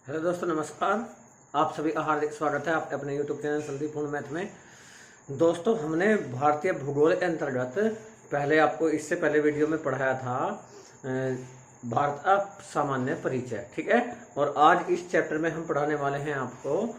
Hello दोस्तों, नमस्कार। आप सभी का हार्दिक स्वागत है आपके अपने यूट्यूब चैनल संदीप पूर्ण मैथ में। दोस्तों, हमने भारतीय भूगोल के अंतर्गत पहले आपको इससे पहले वीडियो में पढ़ाया था भारत का सामान्य परिचय, ठीक है। और आज इस चैप्टर में हम पढ़ाने वाले हैं आपको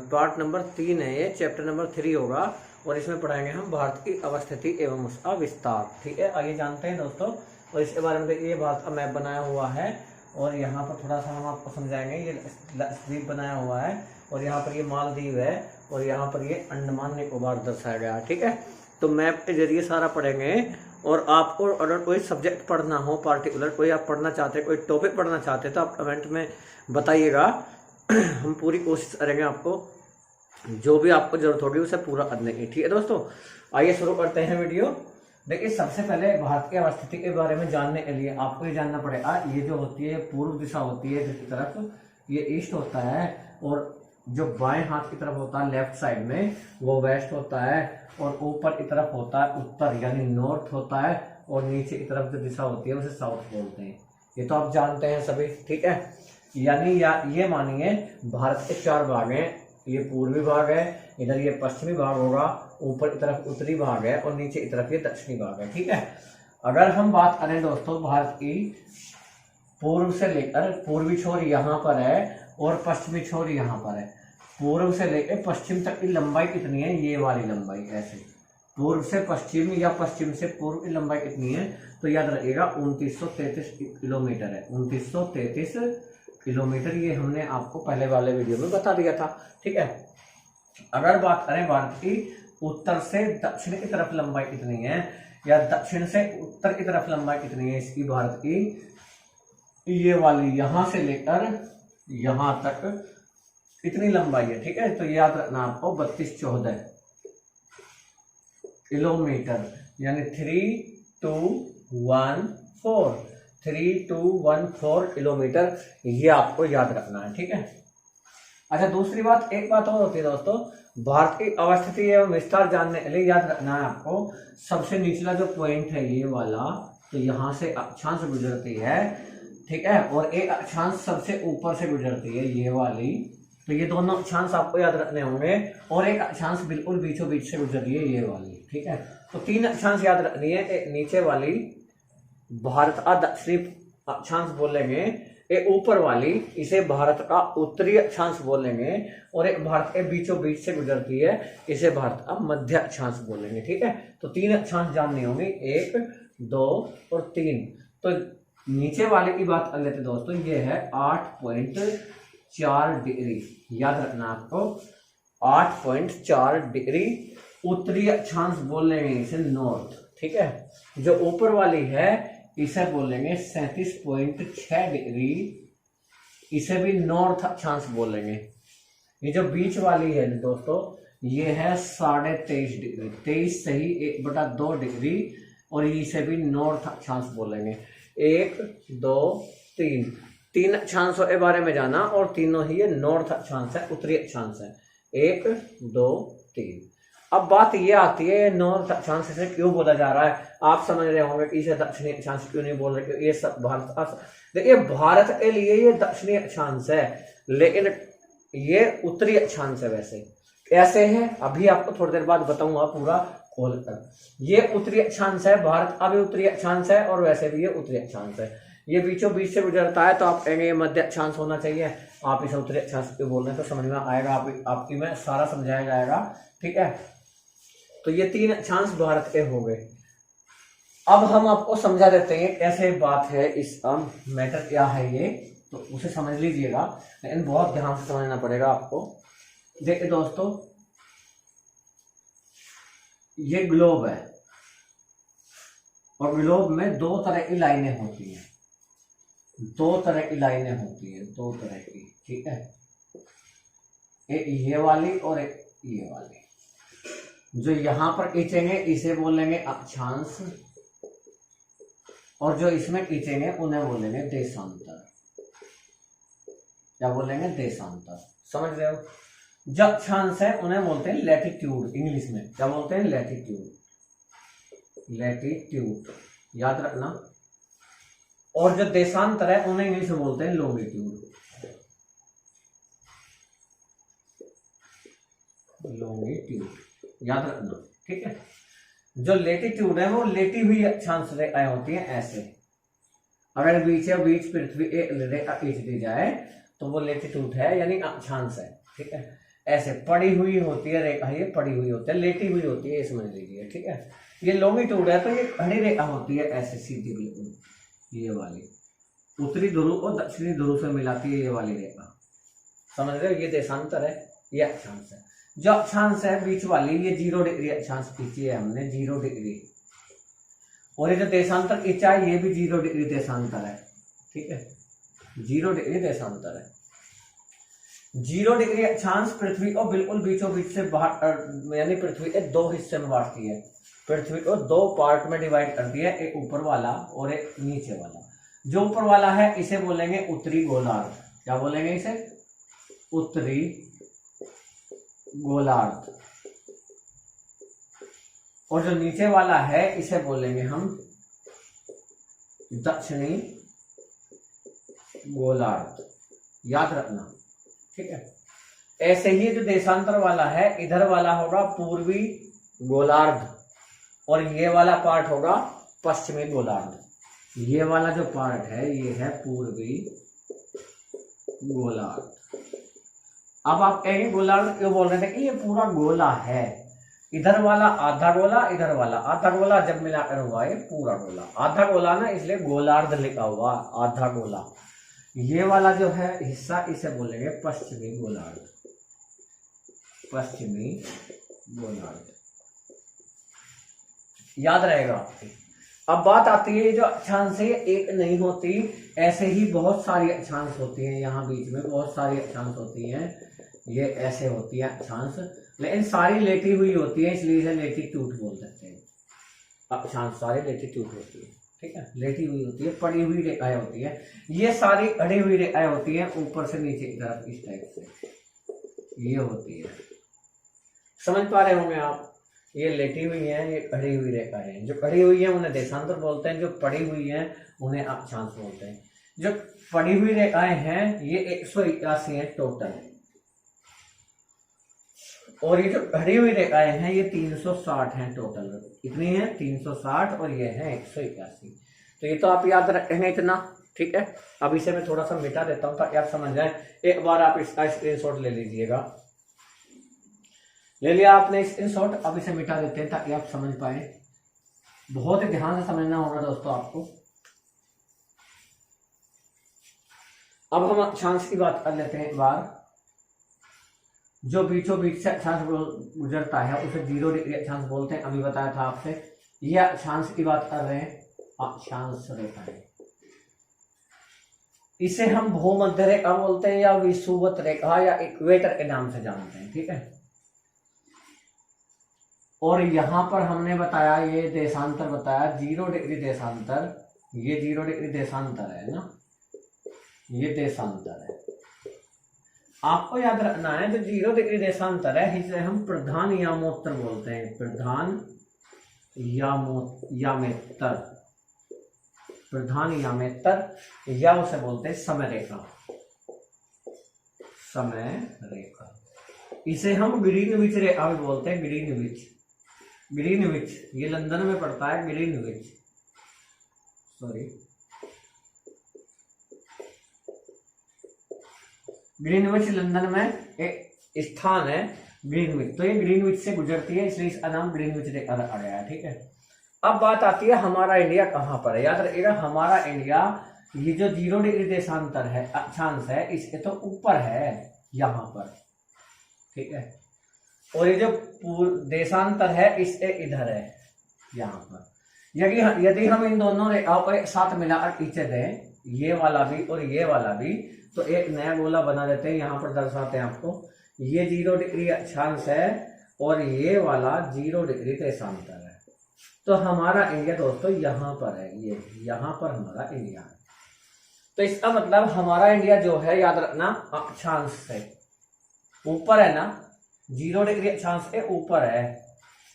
पार्ट नंबर 3 है, ये चैप्टर नंबर 3 होगा। और इसमें पढ़ाएंगे हम भारत की अवस्थिति एवं उसका विस्तार, ठीक है। आइए जानते हैं दोस्तों। और इसके बारे में ये भारत का मैप बनाया हुआ है और यहाँ पर थोड़ा सा हम आपको समझाएंगे। ये द्वीप बनाया हुआ है और यहाँ पर ये मालदीव है और यहाँ पर ये अंडमान निकोबार दर्शाया गया है, ठीक है। तो मैप के जरिए सारा पढ़ेंगे। और आपको अगर कोई सब्जेक्ट पढ़ना हो पर्टिकुलर, कोई आप पढ़ना चाहते हैं, कोई टॉपिक पढ़ना चाहते हैं, तो आप कमेंट में बताइएगा। हम पूरी कोशिश करेंगे आपको जो भी आपको जरूरत होगी उसे पूरा करने की, ठीक है दोस्तों। आइए शुरू करते हैं वीडियो। देखिए, सबसे पहले भारत की अवस्थिति के बारे में जानने के लिए आपको ये जानना पड़ेगा। ये जो होती है पूर्व दिशा होती है जिसकी तरफ, ये ईस्ट होता है। और जो बाएं हाथ की तरफ होता है लेफ्ट साइड में, वो वेस्ट होता है। और ऊपर की तरफ होता है उत्तर यानी नॉर्थ होता है। और नीचे की तरफ जो दिशा होती है उसे साउथ बोलते हैं। ये तो आप जानते हैं सभी, ठीक है। यानी ये मानिए भारत के 4 भाग हैं। ये पूर्वी भाग है, इधर ये पश्चिमी भाग होगा, ऊपर की तरफ उत्तरी भाग है और नीचे की तरफ ये दक्षिणी भाग है, ठीक है। अगर हम बात करें दोस्तों भारत की, पूर्व से लेकर पूर्वी छोर यहाँ पर है और पश्चिमी छोर यहाँ पर है। पूर्व से लेकर पश्चिम तक की लंबाई कितनी है? ये वाली लंबाई, ऐसे पूर्व से पश्चिम या पश्चिम से पूर्व की लंबाई कितनी है? तो याद रखिएगा 2933 किलोमीटर है। 2933 किलोमीटर, ये हमने आपको पहले वाले वीडियो में बता दिया था, ठीक है। अगर बात करें भारत की उत्तर से दक्षिण की तरफ लंबाई कितनी है या दक्षिण से उत्तर की तरफ लंबाई कितनी है इसकी, भारत की ये वाली यहां से लेकर यहां तक कितनी लंबाई है, ठीक है। तो याद रखना आपको 3214 किलोमीटर यानी 3214 किलोमीटर, ये आपको याद रखना है, ठीक है। अच्छा, दूसरी बात, एक बात और होती है दोस्तों, भारत की अवस्थिति एवं विस्तार जानने के लिए याद रखना है आपको, सबसे निचला जो पॉइंट है ये वाला, तो यहाँ से अक्षांश गुजरती है, ठीक है। और एक अक्षांश सबसे ऊपर से गुजरती है, ये वाली। तो ये दोनों अक्षांश आपको याद रखने होंगे। और एक अक्षांश बिल्कुल बीचों बीच से गुजर रही है, ये वाली, ठीक है। तो 3 अक्षांश याद रखनी है। एक नीचे वाली भारत का दक्षिणी अक्षांश बोलेंगे, एक ऊपर वाली इसे भारत का उत्तरी अक्षांश बोलेंगे। और एक भारत के बीचों बीच से गुजरती है, इसे भारत का मध्य अक्षांश बोलेंगे, ठीक है। तो 3 अक्षांश जाननी होंगी, 1, 2 और 3। तो नीचे वाले की बात कर लेते दोस्तों, ये है 8.4 डिग्री, याद रखना आपको 8.4 डिग्री। उत्तरी अक्षांश बोलेंगे इसे नॉर्थ, ठीक है। जो ऊपर वाली है इसे बोलेंगे 37.6 डिग्री, इसे भी नॉर्थ अक्षांश बोलेंगे। ये जो बीच वाली है दोस्तों, ये है 23.5 डिग्री, 23 सही 1/2 डिग्री, और इसे भी नॉर्थ अक्षांश बोलेंगे। 1, 2, 3 अक्षांशों के बारे में जाना, और तीनों ही ये नॉर्थ अक्षांश है, उत्तरी अक्षांश है। 1, 2, 3। अब बात ये आती है नॉर्थ अक्षांश से क्यों बोला जा रहा है। आप समझ रहे होंगे कि इसे दक्षिणी अक्षांश क्यों नहीं बोल रहे, ये सब भारत, देखिए भारत के लिए ये दक्षिणी अक्षांश है, लेकिन ये उत्तरी अक्षांश है। वैसे कैसे है अभी आपको थोड़ी देर बाद बताऊंगा पूरा खोलकर। ये उत्तरी अक्षांश है, भारत का भी उत्तरी अक्षांश है और वैसे भी ये उत्तरी अक्षांश है। ये बीचों बीच से गुजरता है, तो आप कहेंगे ये मध्य अक्षांश होना चाहिए। आप इसे उत्तरी अक्षांश क्यों बोल रहे हैं तो समझ में आएगा, आपकी में सारा समझाया जाएगा, ठीक है। तो ये 3 अक्षांश भारत के हो गए। अब हम आपको समझा देते हैं कैसे बात है, इस मैटर क्या है ये, तो उसे समझ लीजिएगा, लेकिन बहुत ध्यान से समझना पड़ेगा आपको। देखिए दोस्तों, ये ग्लोब है और ग्लोब में 2 तरह की लाइनें होती हैं, 2 तरह की लाइनें होती हैं, 2 तरह की, ठीक है। एक ये वाली और एक ये वाली। जो यहां पर खींचेंगे इसे बोलेंगे अक्षांश, और जो इसमें खींचेंगे उन्हें बोलेंगे देशांतर। क्या बोलेंगे? देशांतर। समझ रहे हो? जो अक्षांश है उन्हें बोलते हैं लैटिट्यूड, इंग्लिश में क्या बोलते हैं? लैटिट्यूड, लैटिट्यूड याद रखना। और जो देशांतर है उन्हें इंग्लिश में बोलते हैं लॉन्गिट्यूड। लॉन्गिट्यूड, याद रखना, ठीक है। जो लेटीट्यूड है वो लेटी हुई अक्षांश रेखाएं होती हैं ऐसे। अगर बीच पृथ्वी एक रेखा खींच दी जाए तो वो लेटीट्यूड है, यानी अक्षांश है, ठीक है। ऐसे पड़ी हुई होती है रेखा, ये पड़ी हुई होती है, लेटी हुई होती है, ये समझ लीजिए, ठीक है। ये लॉन्गिट्यूड है तो ये खड़ी रेखा होती है ऐसे सीधी, बिल्कुल ये वाली, उत्तरी ध्रुव और दक्षिणी ध्रुव से मिलाती है ये वाली रेखा, समझ रहे हो। ये देशांतर है, ये अक्षांश है। जो अक्षांश है बीच वाली, ये 0 डिग्री अक्षांश खींची है हमने, 0 डिग्री, और ये जो देशांतर खींचा है ये भी 0 डिग्री देशांतर है, ठीक है, 0 डिग्री देशांतर है। 0 डिग्री अक्षांश पृथ्वी को बिल्कुल बीचों बीच से बाहर, यानी पृथ्वी के 2 हिस्से में बांटती है, पृथ्वी को 2 पार्ट में डिवाइड करती है, एक ऊपर वाला और एक नीचे वाला। जो ऊपर वाला है इसे बोलेंगे उत्तरी गोलार्ध, क्या बोलेंगे इसे, उत्तरी गोलार्ध, और जो नीचे वाला है इसे बोलेंगे हम दक्षिणी गोलार्ध, याद रखना, ठीक है। ऐसे ही जो देशांतर वाला है, इधर वाला होगा पूर्वी गोलार्ध और ये वाला पार्ट होगा पश्चिमी गोलार्ध। ये वाला जो पार्ट है ये है पूर्वी गोलार्ध। अब आप कहेंगे गोलार्ध क्यों बोल रहे थे कि ये पूरा गोला है, इधर वाला आधा गोला, इधर वाला आधा गोला, जब मिलाकर हुआ ये पूरा गोला। आधा गोला ना, इसलिए गोलार्ध लिखा हुआ, आधा गोला। ये वाला जो है हिस्सा इसे बोलेंगे पश्चिमी गोलार्ध, पश्चिमी गोलार्ध, याद रहेगा। अब बात आती है जो अक्षांश है एक नहीं होती, ऐसे ही बहुत सारी अक्षांश होती हैं, यहाँ बीच में बहुत सारी अक्षांश होती हैं, ये ऐसे होती है अक्षांश, लेकिन सारी लेटी हुई होती है, इसलिए इसे लेटीट्यूड बोल सकते हैं। अक्षांश सारी लेटीट्यूड होती है, ठीक है, लेटी हुई होती है, पड़ी हुई रेखाएं होती है। ये सारी अड़ी हुई रेखाएं होती हैं ऊपर से नीचे की तरफ, इस टाइप से ये होती है, समझ पा रहे होंगे आप। ये लेटी हुई है, ये खड़ी हुई रेखा है। जो खड़ी हुई है उन्हें देशांतर बोलते हैं, जो पड़ी हुई है उन्हें अक्षांश बोलते हैं। जो पड़ी हुई रेखाएं हैं ये 181 है टोटल, और ये जो खड़ी हुई रेखाएं हैं ये 360 हैं टोटल। कितनी है, 360, और ये है 181। तो ये तो आप याद रखेंगे इतना, ठीक है। अब इसे मैं थोड़ा सा मिटा देता हूँ ताकि आप समझ जाए। एक बार आप इसका स्क्रीनशॉट ले लीजिएगा, ले लिया आपने स्क्रीनशॉट। अब इसे मिटा देते हैं ताकि आप समझ पाए। बहुत ही ध्यान से समझना होगा दोस्तों आपको। अब हम अक्षांश की बात कर लेते हैं एक बार। जो बीचों बीच से अक्षांश गुजरता है उसे 0 डिग्री अक्षांश बोलते हैं, अभी बताया था आपसे। यह अक्षांश की बात कर रहे हैं, अक्षांश रेखा है। इसे हम भूमध्य रेखा बोलते हैं या विषुवत रेखा या इक्वेटर के नाम से जानते हैं, ठीक है। और यहां पर हमने बताया ये देशांतर बताया 0 डिग्री देशांतर, ये 0 डिग्री देशांतर है ना, ये देशांतर है। आपको याद रखना है जो 0 डिग्री देशांतर है इसे हम प्रधान यामोत्तर बोलते हैं, प्रधान यामेत्तर, प्रधान यामेत्तर, या उसे बोलते हैं समय रेखा, समय रेखा। इसे हम ग्रीनविच रेखा भी बोलते हैं, ग्रीनविच, ग्रीनविच ये लंदन में पड़ता है, ग्रीनविच, सॉरी ग्रीनविच लंदन में एक स्थान है ग्रीनविच। तो ये ग्रीनविच से गुजरती है, इसलिए इसका नाम ग्रीनविच रेखा रखा गया है, ठीक है। अब बात आती है हमारा इंडिया कहाँ पर है। याद रखिएगा हमारा इंडिया, ये जो 0 डिग्री देशांतर है अक्षांश है इसके तो ऊपर है यहाँ पर, ठीक है। और ये जो देशांतर है इसके इधर है यहाँ पर। यदि हम इन दोनों रेखाओं को एक साथ मिलाकर खींचे दें, ये वाला भी और ये वाला भी, तो एक नया गोला बना देते हैं। यहाँ पर दर्शाते हैं आपको, ये 0 डिग्री अक्षांश है और ये वाला 0 डिग्री देशांतर है। तो हमारा इंडिया दोस्तों यहाँ पर है, ये यहाँ पर हमारा इंडिया है। तो इसका मतलब हमारा इंडिया जो है, याद रखना, अक्षांश से ऊपर है ना, 0 डिग्री अक्षांश के ऊपर है।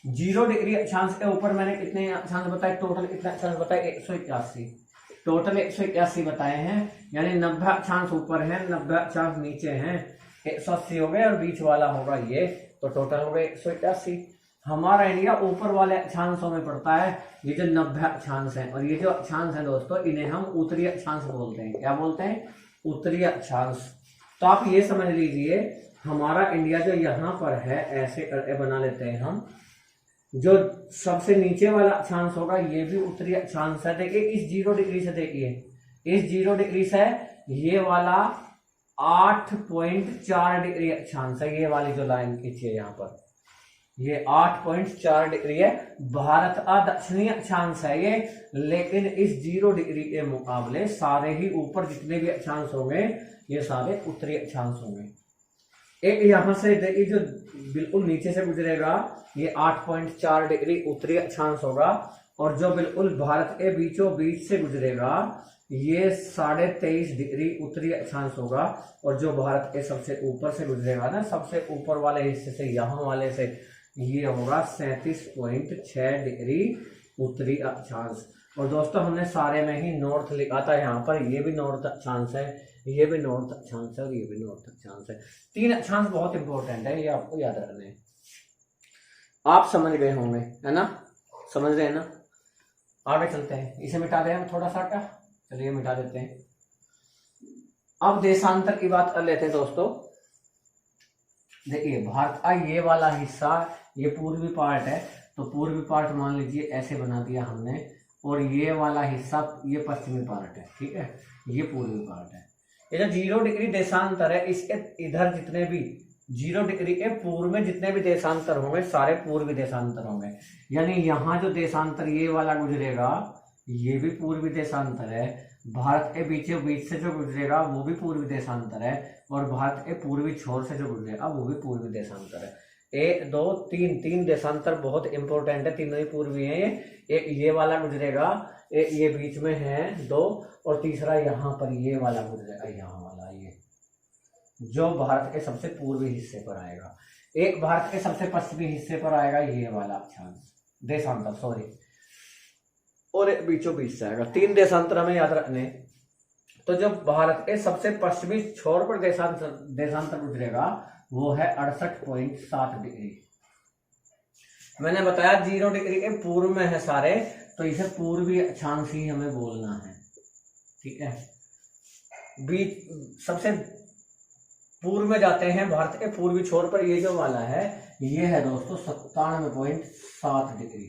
0 डिग्री अक्षांश के ऊपर मैंने कितने अक्षांश बताए, टोटल कितने अक्षांश बताए, 181, टोटल 181 बताए हैं। यानी 90 अक्षांश ऊपर है, 90 अक्षांश नीचे हैं, 180 हो गए, और बीच वाला होगा ये तो टोटल हो गए 181। हमारा इंडिया ऊपर वाले अक्षांशों में पड़ता है, ये जो 90 अक्षांश है, और ये जो अक्षांश है दोस्तों इन्हें हम उत्तरी अक्षांश बोलते हैं। क्या बोलते हैं? उत्तरी अक्षांश। तो आप ये समझ लीजिए हमारा इंडिया जो यहाँ पर है, ऐसे बना लेते हैं हम, जो सबसे नीचे वाला अक्षांश होगा ये भी उत्तरी अक्षांश है। देखिए इस 0 डिग्री से, देखिए इस 0 डिग्री से ये वाला 8.4 डिग्री अक्षांश है। ये वाली जो लाइन खींची है यहाँ पर, ये 8.4 डिग्री है। भारत का दक्षिणी अक्षांश है ये, लेकिन इस 0 डिग्री के मुकाबले सारे ही ऊपर जितने भी अक्षांश होंगे ये सारे उत्तरी अक्षांश होंगे। एक यहां से देखिए जो बिल्कुल नीचे से गुजरेगा ये 8.4 डिग्री उत्तरी अक्षांश होगा, और जो बिल्कुल भारत के बीचों बीच से गुजरेगा ये 23.5 डिग्री उत्तरी अक्षांश होगा, और जो भारत के सबसे ऊपर से गुजरेगा ना, सबसे ऊपर वाले हिस्से से, यहाँ वाले से, ये होगा 37.6 डिग्री उत्तरी अक्षांश। और दोस्तों हमने सारे में ही नॉर्थ लिखा था यहाँ पर, ये भी नॉर्थ अक्षांश है, ये भी नॉर्थ अक्षांश है, और ये भी नॉर्थ अक्षांश है। 3 अक्षांश बहुत इंपॉर्टेंट है, ये आपको याद रखने हैं। आप समझ गए होंगे, है ना? समझ रहे हैं ना? आगे चलते हैं, इसे मिटा दें हम थोड़ा सा का, चलिए मिटा देते हैं। अब देशांतर की बात कर लेते हैं दोस्तों। देखिए भारत का ये वाला हिस्सा, ये पूर्वी पार्ट है, तो पूर्वी पार्ट मान लीजिए ऐसे बना दिया हमने, और ये वाला हिस्सा ये पश्चिमी पार्ट है, ठीक है, ये पूर्वी पार्ट है। ये जो 0 डिग्री देशांतर है, इसके इधर जितने भी 0 डिग्री के पूर्व में जितने भी देशांतर होंगे सारे पूर्वी देशांतर होंगे। यानी यहाँ जो देशांतर ये वाला गुजरेगा ये भी पूर्वी देशांतर है, भारत के बीचों बीच से जो गुजरेगा वो भी पूर्वी देशांतर है, और भारत के पूर्वी छोर से जो गुजरेगा वो भी पूर्वी देशांतर है। 1 2 3 देशांतर बहुत इंपॉर्टेंट है, तीनों ही पूर्वी हैं। एक ये वाला गुजरेगा, एक ये बीच में है 2, और तीसरा यहाँ पर ये वाला गुजरेगा, यहाँ वाला ये जो भारत के सबसे पूर्वी हिस्से पर आएगा। एक भारत के सबसे पश्चिमी हिस्से पर आएगा ये वाला अक्षांश देशांतर, सॉरी, और एक बीचों बीच से आएगा। 3 देशांतर हमें याद रखने। तो जो भारत के सबसे पश्चिमी छोर पर देशांतर गुजरेगा वो है 68.7 डिग्री। मैंने बताया 0 डिग्री के पूर्व में है सारे, तो इसे पूर्वी अक्षांश ही हमें बोलना है, ठीक है। बीच सबसे पूर्व में जाते हैं भारत के पूर्वी छोर पर, ये जो वाला है ये है दोस्तों 97.7 डिग्री,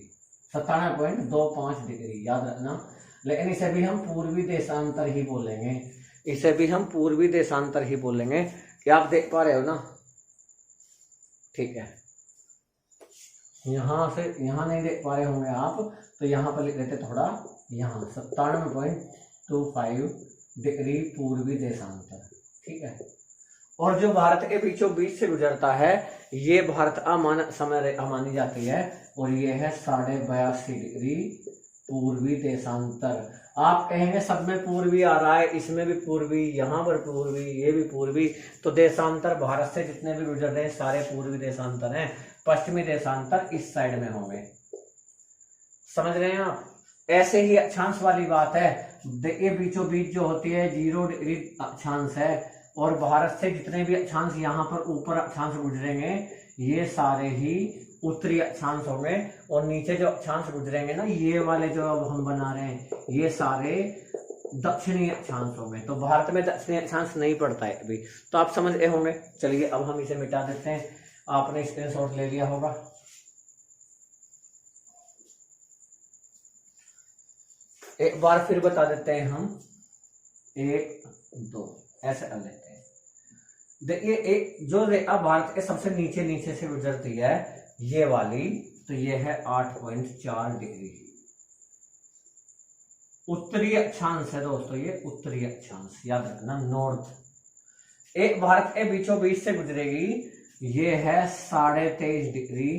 97.25 डिग्री, याद रखना। लेकिन इसे भी हम पूर्वी देशांतर ही बोलेंगे, इसे भी हम पूर्वी देशांतर ही बोलेंगे। क्या आप देख पा रहे हो ना? ठीक है, यहां से यहां नहीं देख पा रहे होंगे आप, तो यहां पर लिख देते थोड़ा, यहाँ 97.25 डिग्री पूर्वी देशांतर, ठीक है। और जो भारत के बीचों बीच से गुजरता है ये भारत का समय रेखा मानी जाती है, और ये है 82.5 डिग्री पूर्वी देशांतर। आप कहेंगे सब में पूर्वी आ रहा है, इसमें भी पूर्वी, यहाँ पर पूर्वी, ये भी पूर्वी, तो देशांतर भारत से जितने भी गुजर रहे हैं सारे पूर्वी देशांतर हैं। पश्चिमी देशांतर इस साइड में होंगे, समझ रहे हैं आप? ऐसे ही अक्षांश वाली बात है, ये बीचों बीच जो होती है 0 डिग्री अक्षांश है, और भारत से जितने भी अक्षांश यहाँ पर ऊपर अक्षांश गुजरेंगे ये सारे ही उत्तरी अक्षांश होंगे, और नीचे जो अक्षांश गुजरेंगे ना ये वाले जो अब हम बना रहे हैं ये सारे दक्षिणी अक्षांश होंगे। तो भारत में दक्षिणी अक्षांश नहीं पड़ता है अभी, तो आप समझ गए होंगे। चलिए अब हम इसे मिटा देते हैं, आपने स्क्रीनशॉट ले लिया होगा। एक बार फिर बता देते हैं हम, 1 2 ऐसे कर लेते हैं। देखिए एक जो रेखा भारत के सबसे नीचे नीचे से गुजरती है ये वाली, तो ये है 8.4 डिग्री उत्तरी अक्षांश है दोस्तों, ये उत्तरी अक्षांश याद रखना, नॉर्थ। एक भारत के बीचों बीच से गुजरेगी, ये है 23.5 डिग्री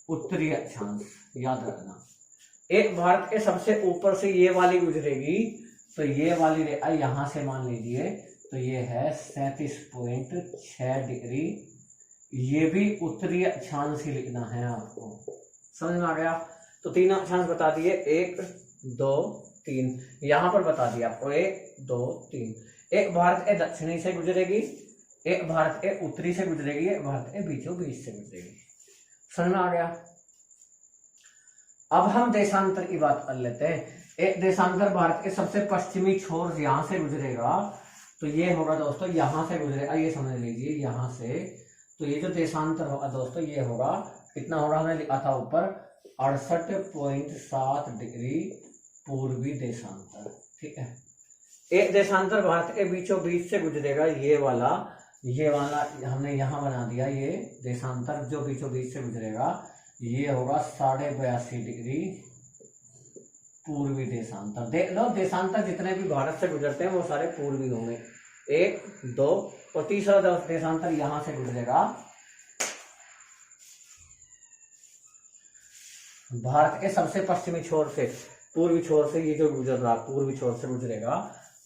उत्तरी अक्षांश, याद रखना। एक भारत के सबसे ऊपर से ये वाली गुजरेगी, तो ये वाली रेखा यहां से मान लीजिए, तो ये है 37.6 डिग्री, ये भी उत्तरी अक्षांश ही लिखना है आपको, समझ में आ गया? तो 3 अक्षांश बता दिए, 1 2 3, यहां पर बता दिया आपको 1 2 3। एक भारत के दक्षिणी से गुजरेगी, एक भारत के उत्तरी से गुजरेगी, एक भारत के बीचों बीच से गुजरेगी। समझ में आ गया। अब हम देशांतर की बात कर लेते हैं। एक देशांतर भारत के सबसे पश्चिमी छोर यहां से गुजरेगा, तो ये होगा दोस्तों यहां से गुजरेगा, ये समझ लीजिए यहां से। तो ये जो देशांतर होगा दोस्तों ये होगा, कितना होगा, हमने लिखा था ऊपर 68.7 डिग्री पूर्वी देशांतर। ठीक है, एक देशांतर भारत के बीचों बीच से गुजरेगा, ये वाला हमने यहाँ बना दिया। ये देशांतर जो बीचों बीच से गुजरेगा ये होगा 82.5 डिग्री पूर्वी देशांतर। देख लो, देशांतर जितने भी भारत से गुजरते हैं वो सारे पूर्वी होंगे, 1, 2 और तीसरा देशांतर यहां से गुजरेगा भारत के सबसे पश्चिमी छोर से, पूर्वी छोर से। ये जो गुजर रहा पूर्वी छोर से गुजरेगा,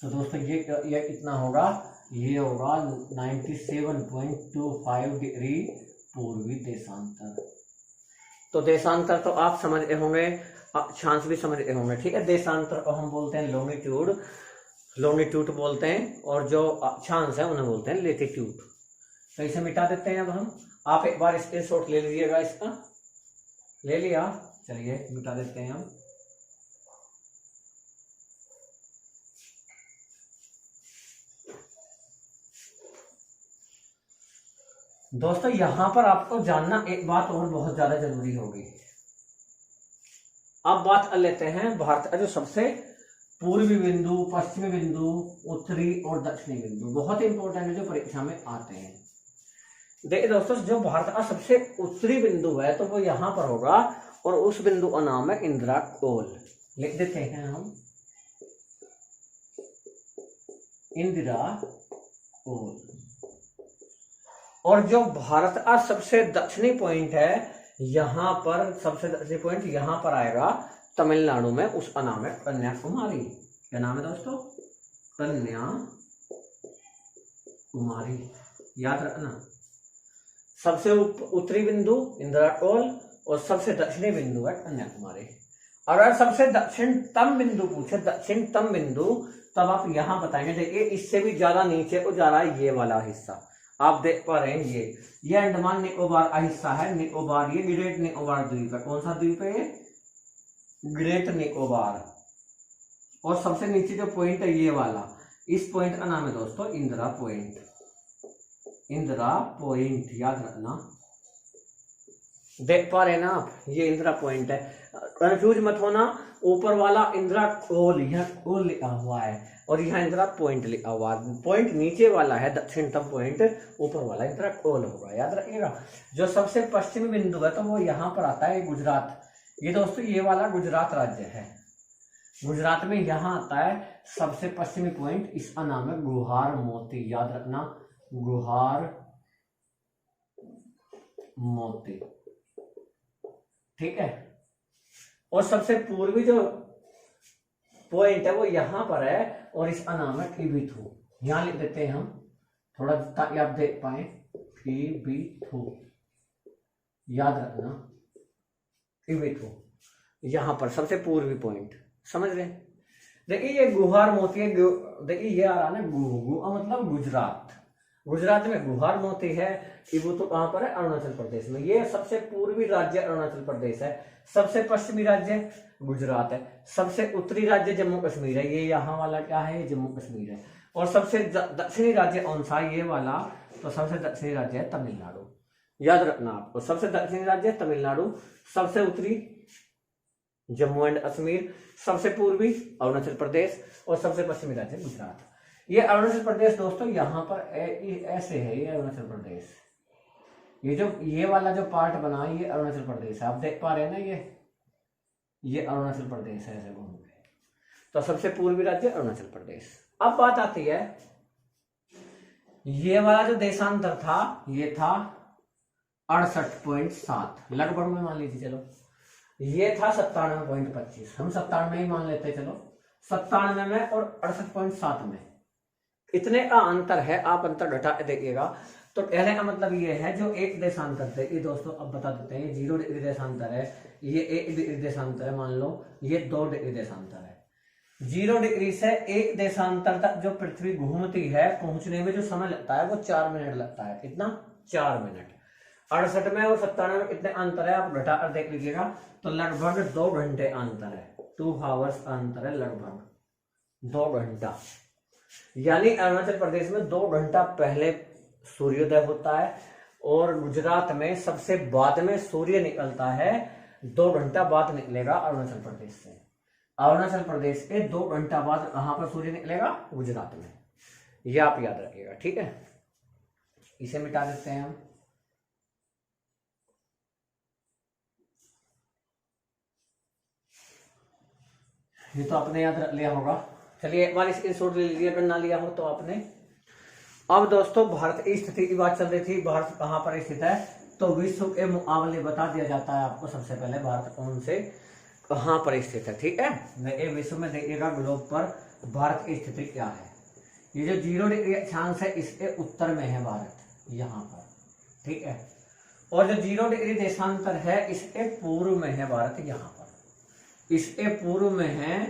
तो दोस्तों ये कितना होगा, ये होगा 97.25 डिग्री पूर्वी देशांतर। तो देशांतर तो आप समझ रहे होंगे, अक्षांश भी समझ रहे होंगे। ठीक है, देशांतर को हम बोलते हैं लॉन्गिट्यूड बोलते हैं, और जो अक्षांश है उन्हें बोलते हैं लेटिट्यूड। तो इसे मिटा देते हैं अब हम। आप एक बार स्क्रीनशॉट ले लीजिएगा, इसका ले लिया, चलिए मिटा देते हैं हम। दोस्तों यहां पर आपको जानना एक बात और बहुत ज्यादा जरूरी होगी। अब बात कर लेते हैं भारत का जो सबसे पूर्वी बिंदु, पश्चिमी बिंदु, उत्तरी और दक्षिणी बिंदु, बहुत इंपॉर्टेंट है जो परीक्षा में आते हैं। देखिए दोस्तों, जो भारत का सबसे उत्तरी बिंदु है तो वो यहां पर होगा, और उस बिंदु का नाम है इंदिरा कोल। लिख देते हैं हम, इंदिरा कोल। और जो भारत का सबसे दक्षिणी पॉइंट है, यहां पर सबसे दक्षिणी पॉइंट यहां पर आएगा तमिलनाडु में, उसका नाम है कन्याकुमारी। क्या नाम है दोस्तों, कन्याकुमारी, याद रखना। सबसे उत्तरी बिंदु इंदिरा कोल और सबसे दक्षिणी बिंदु है कन्याकुमारी। अगर सबसे दक्षिणतम बिंदु पूछे, दक्षिणतम बिंदु, तब आप यहां बताएंगे। देखिए इससे भी ज्यादा नीचे को जा रहा है ये वाला हिस्सा, आप देख पा रहे हैं। ये अंडमान निकोबार का हिस्सा है, निकोबार, ये ग्रेट निकोबार द्वीप है। कौन सा द्वीप है ये, ग्रेट निकोबार। और सबसे नीचे जो पॉइंट है ये वाला, इस पॉइंट का नाम है दोस्तों इंदिरा पॉइंट। इंदिरा पॉइंट याद रखना, देख पा रहे हैं ना आप, ये इंदिरा पॉइंट है। कंफ्यूज मत होना, ऊपर वाला इंदिरा कोल, यह कोल लिखा हुआ है, और यहाँ इंदिरा पॉइंट लिखा हुआ है। पॉइंट नीचे वाला है दक्षिणतम पॉइंट, ऊपर वाला इंदिरा कोल होगा, याद रखिएगा। जो सबसे पश्चिमी बिंदु है तो वो यहाँ पर आता है गुजरात। ये दोस्तों ये वाला गुजरात राज्य है, गुजरात में यहाँ आता है सबसे पश्चिमी पॉइंट, इसका नाम है गुहार मोती, याद रखना, गुहार मोती। ठीक है, और सबसे पूर्वी जो पॉइंट है वो यहां पर है, और इसका नाम है किबिथु। यहां लिख देते हैं हम थोड़ा ताकि आप देख पाए, किबिथु, याद रखना, किबिथु यहां पर सबसे पूर्वी पॉइंट, समझ रहे। देखिए ये गुहार मोती है, देखिए ये आ रहा है ना, गु मतलब गुजरात, गुजरात में गुहार मोती है। किबिथु कहां पर है, अरुणाचल प्रदेश में। ये सबसे पूर्वी राज्य अरुणाचल प्रदेश है, सबसे पश्चिमी राज्य गुजरात है, सबसे उत्तरी राज्य जम्मू कश्मीर है, ये यहाँ वाला क्या है, ये जम्मू कश्मीर है। और सबसे दक्षिणी राज्य कौन सा, ये वाला, तो सबसे दक्षिणी राज्य है तमिलनाडु, याद रखना आपको। सबसे दक्षिणी राज्य तमिलनाडु, सबसे उत्तरी जम्मू एंड कश्मीर, सबसे पूर्वी अरुणाचल प्रदेश, और सबसे पश्चिमी राज्य गुजरात। ये अरुणाचल प्रदेश दोस्तों यहाँ पर ऐसे है, ये अरुणाचल प्रदेश, ये वाला जो पार्ट बना ये अरुणाचल प्रदेश है, आप देख पा रहे हैं ना, ये अरुणाचल प्रदेश है ऐसे घूम के। तो सबसे पूर्वी राज्य अरुणाचल प्रदेश। अब बात आती है, ये वाला जो देशांतर था ये था 68.7, लगभग में मान लीजिए, चलो ये था 97.25, हम 97 ही मान लेते, चलो 97 में और 68.7 में इतने का अंतर है। आप अंतर घटा के देखिएगा। तो कहने का मतलब ये है, जो एक देशांतर थे, ये दोस्तों अब बता देते हैं, 0 डिग्री देशांतर है, ये 1 डिग्री देशांतर है, मान लो ये 2 डिग्री देशांतर है। 0 डिग्री से एक देशांतर तक जो पृथ्वी घूमती है, पहुंचने में जो समय लगता है वो 4 मिनट लगता है। कितना? 4 मिनट। 68 में और 97 में कितने अंतर है आप घटाकर देख लीजिएगा, तो लगभग 2 घंटे अंतर है। 2 आवर्स अंतर है, लगभग 2 घंटा। यानी अरुणाचल प्रदेश में 2 घंटा पहले सूर्योदय होता है और गुजरात में सबसे बाद में सूर्य निकलता है। 2 घंटा बाद निकलेगा अरुणाचल प्रदेश से। अरुणाचल प्रदेश के 2 घंटा बाद कहां पर सूर्य निकलेगा? गुजरात में। यह आप याद रखिएगा, ठीक है। इसे मिटा देते हैं हम। ये तो आपने याद रख लिया होगा। चलिए एक बार स्क्रीनशॉट ले लीजिए अगर ना लिया हो तो आपने। अब दोस्तों भारत की स्थिति की बात चल रही थी। भारत कहां पर स्थित है? तो विश्व के मुकाबले बता दिया जाता है आपको सबसे पहले भारत कौन से कहां पर स्थित है, ठीक है। विश्व में देखिएगा ग्लोब पर भारत की स्थिति क्या है। ये जो 0 डिग्री अक्षांश है इसके उत्तर में है भारत, यहाँ पर, ठीक है। और जो 0 डिग्री देशांतर है इसके पूर्व में है भारत, यहाँ पर, इसके पूर्व में है,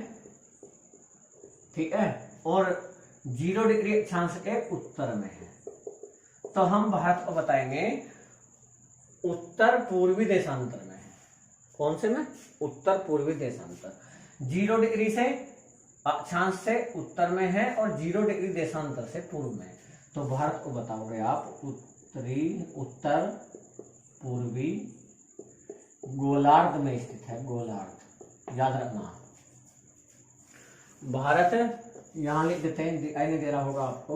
ठीक है। और 0 डिग्री अक्षांश के उत्तर में है। तो हम भारत को बताएंगे उत्तर पूर्वी देशांतर में है। कौन से में? उत्तर पूर्वी देशांतर। 0 डिग्री से अक्षांश से उत्तर में है और 0 डिग्री देशांतर से पूर्व में है। तो भारत को बताओगे आप उत्तर पूर्वी गोलार्ध में स्थित है। गोलार्ध याद रखना। भारत यहां लिख देते हैं, दिखाई नहीं दे रहा होगा आपको।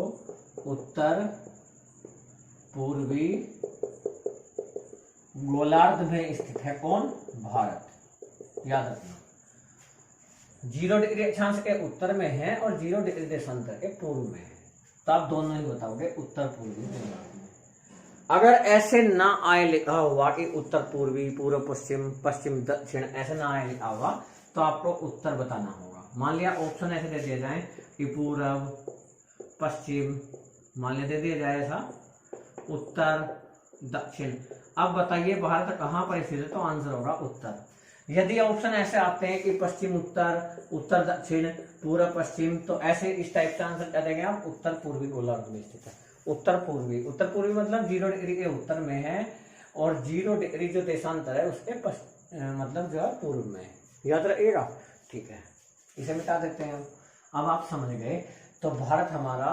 उत्तर पूर्वी गोलार्ध में स्थित है कौन? भारत, याद रखना। 0 डिग्री अक्षांश के उत्तर में है और 0 डिग्री देशांतर के पूर्व में है। तो आप दोनों ही बताओगे उत्तर पूर्वी गोलार्ध में। अगर ऐसे ना आए लिखा हुआ कि उत्तर पूर्वी, पूर्व पश्चिम, पश्चिम दक्षिण, ऐसे ना आए लिखा हुआ तो आपको उत्तर बताना होगा। मान लिया ऑप्शन ऐसे दे दिया जाए कि पूर्व, पश्चिम, मान लिया दे दिया जाए ऐसा, उत्तर, दक्षिण। अब बताइए भारत कहां पर स्थित है? तो आंसर होगा उत्तर। यदि ऑप्शन ऐसे आते हैं कि पश्चिम उत्तर, उत्तर दक्षिण, पूर्व पश्चिम, तो ऐसे इस टाइप का आंसर क्या देंगे आप? उत्तर पूर्वी गोलार्ध में स्थित है। उत्तर पूर्वी, उत्तर पूर्वी मतलब 0 डिग्री के उत्तर में है और 0 डिग्री जो देशांतर है उसके मतलब जो है पूर्व में है। याद रखिएगा, ठीक है। इसे मिटा देते हैं। अब आप समझ गए। तो भारत हमारा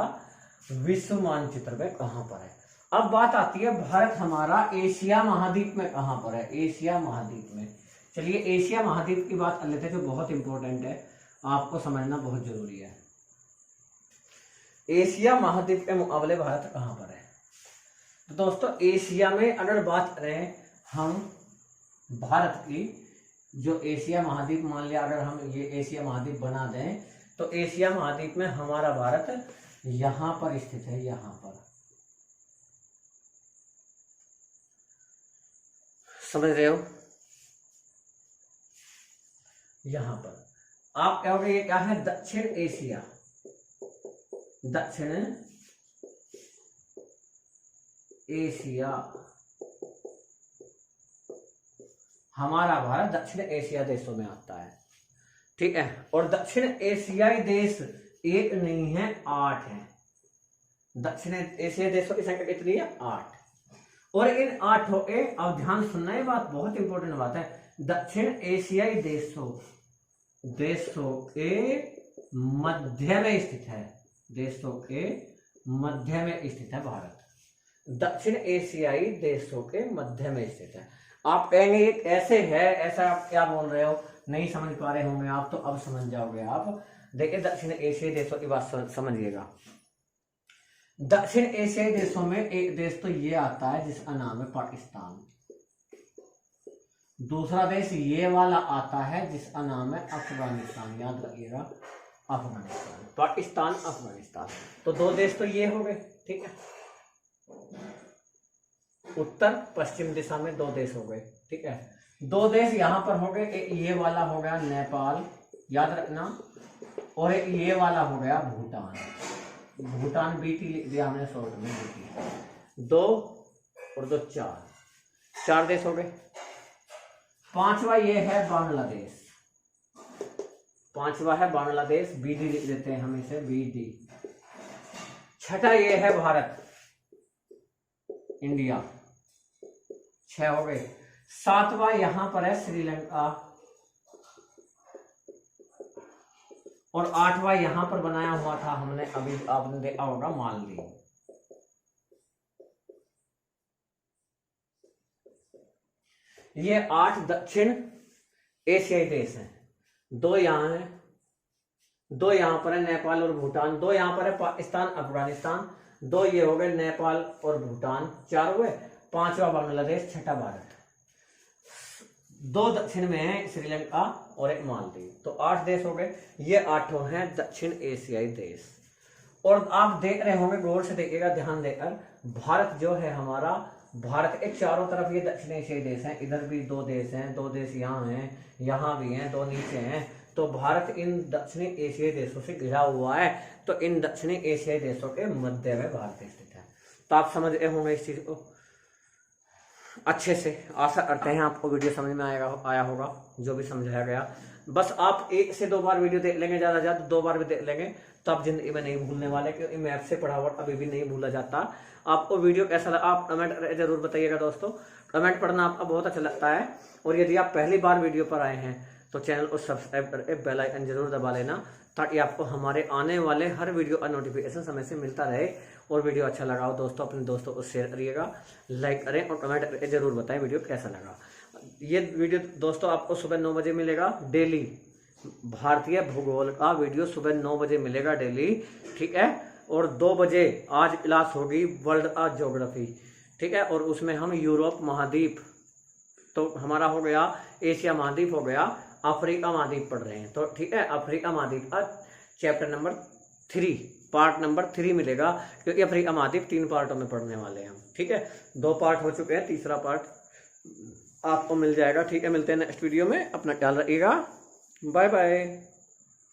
विश्व मानचित्र में कहां पर है। अब बात आती है भारत हमारा एशिया महाद्वीप में कहां पर है। एशिया महाद्वीप में, चलिए एशिया महाद्वीप की बात कर लेते हैं जो बहुत इंपॉर्टेंट है, आपको समझना बहुत जरूरी है। एशिया महाद्वीप के मुकाबले भारत कहां पर है? तो दोस्तों एशिया में अगर बात करें हम भारत की, जो एशिया महाद्वीप, मान लिया अगर हम ये एशिया महाद्वीप बना दें तो एशिया महाद्वीप में हमारा भारत यहां पर स्थित है। यहां पर समझ रहे हो? यहां पर आप कहोगे ये क्या है? दक्षिण एशिया। दक्षिण एशिया, हमारा भारत दक्षिण एशिया देशों में आता है, ठीक है। और दक्षिण एशियाई देश एक नहीं है, 8 है। दक्षिण एशियाई देशों की संख्या कितनी है? 8। और इन 8 के, अब ध्यान सुनना, ये बात बहुत इंपॉर्टेंट बात है, दक्षिण एशियाई देशों के मध्य में स्थित है। देशों के मध्य में स्थित है भारत। दक्षिण एशियाई देशों के मध्य में स्थित है। आप कहेंगे ये कैसे है, ऐसा आप क्या बोल रहे हो, नहीं समझ पा रहे होंगे आप, तो अब समझ जाओगे आप। देखिए दक्षिण एशियाई देशों की बात समझिएगा। दक्षिण एशियाई देशों में एक देश तो ये आता है जिसका नाम है पाकिस्तान। दूसरा देश ये वाला आता है जिसका नाम है अफगानिस्तान। याद रखिएगा, अफगानिस्तान, पाकिस्तान, अफगानिस्तान। तो 2 देश तो ये हो गए, ठीक है। उत्तर पश्चिम दिशा में 2 देश हो गए, ठीक है। 2 देश यहां पर हो गए। एक ये वाला हो गया नेपाल, याद रखना, और एक ये वाला हो गया भूटान। भूटान बीटी लिख दिया हमने शॉर्ट में, बीटी। 2 और 2 4 देश हो गए। 5वां ये है बांग्लादेश। 5वां है बांग्लादेश, BD लिख देते हैं हम इसे, BD। छठा ये है भारत, इंडिया, 6 हो गए। 7वां यहां पर है श्रीलंका, और 8वां यहां पर बनाया हुआ था हमने, अभी आपने देखा होगा, मालदीव। ये 8 दक्षिण एशियाई देश हैं। 2 यहाँ हैं, 2 यहाँ पर है नेपाल और भूटान, 2 यहाँ पर है पाकिस्तान अफगानिस्तान, 2 ये हो गए नेपाल और भूटान, 4 हुए। 5वां बांग्लादेश, 6ठा भारत। 2 दक्षिण में है श्रीलंका और एक मालदीव, तो 8 देश हो गए। ये 8 हैं दक्षिण एशियाई देश। और आप देख रहे होंगे, गौर से देखिएगा, ध्यान देकर, भारत जो है हमारा, भारत के चारों तरफ ये दक्षिण एशियाई देश हैं। इधर भी 2 देश हैं, 2 देश यहाँ हैं, यहाँ भी हैं, 2 नीचे हैं। तो भारत इन दक्षिणी एशियाई देशों से घिरा हुआ है। तो इन दक्षिणी एशियाई देशों के मध्य में भारत स्थित है। तो आप समझ रहे होंगे इस चीज को अच्छे से। आशा करते हैं आपको वीडियो समझ में आया होगा जो भी समझाया गया। बस आप 1 से 2 बार वीडियो देख लेंगे, ज्यादा ज्यादा 2 बार भी देख लेंगे, तो आप जिंदगी में नहीं भूलने वाले, क्योंकि मैप से पढ़ा हुआ अभी भी नहीं भूला जाता। आपको वीडियो कैसा लगा आप कमेंट जरूर बताइएगा दोस्तों। कमेंट पढ़ना आपका बहुत अच्छा लगता है। और यदि आप पहली बार वीडियो पर आए हैं तो चैनल को सब्सक्राइब करके बेल आइकन जरूर दबा लेना, ताकि आपको हमारे आने वाले हर वीडियो का नोटिफिकेशन समय से मिलता रहे। और वीडियो अच्छा लगा हो दोस्तों, अपने दोस्तों को शेयर करिएगा, लाइक करें और कमेंट करके जरूर बताएं वीडियो कैसा लगा। ये वीडियो दोस्तों आपको सुबह 9 बजे मिलेगा डेली। भारतीय भूगोल का वीडियो सुबह 9 बजे मिलेगा डेली, ठीक है। और 2 बजे आज क्लास होगी वर्ल्ड का ज्योग्राफी, ठीक है। और उसमें हम यूरोप महाद्वीप, तो हमारा हो गया एशिया महाद्वीप, हो गया अफ्रीका महाद्वीप पढ़ रहे हैं, तो ठीक है। अफ्रीका महाद्वीप का चैप्टर नंबर 3, पार्ट नंबर 3 मिलेगा, क्योंकि अफ्रीका महाद्वीप 3 पार्टों में पढ़ने वाले हैं हम, ठीक है। 2 पार्ट हो चुके हैं, तीसरा पार्ट आपको मिल जाएगा, ठीक है। मिलते हैं नेक्स्ट वीडियो में, अपना ख्याल रखिएगा, बाय बाय।